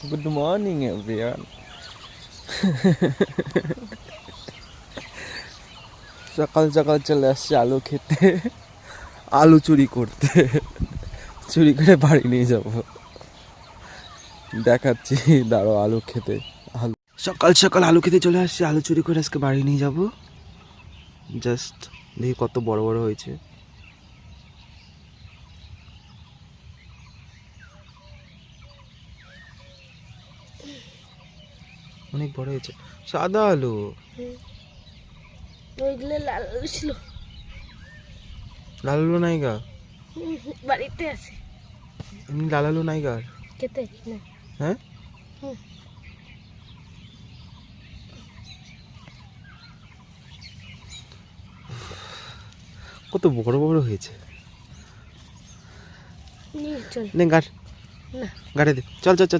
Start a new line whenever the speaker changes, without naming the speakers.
Good morning everyone. সকাল সকাল চলে আসছে আলু খেতে, আলু চুরি করতে। চুরি করে বাড়ি নিয়ে যাব, দেখাচ্ছি দাঁড়ো। আলু খেতে, আলু সকাল সকাল আলু খেতে চলে আসছে, আলু চুরি করে আজকে বাড়ি নিয়ে যাব। জাস্ট দেখি কত বড় বড় হয়েছে। অনেক বড় হয়েছে। সাদা আলু,
ওইগুলো লাল আলু ছিল,
লাল আলু নাই গা।
বাড়িতে আছে।
এমনি লাল আলু নাই গা।
খেতে না।
হ্যাঁ, কত বড় বড় হয়েছে।
নিয়ে চল।
নে গাড়,
না
গাড়ি দে, চল চল চল।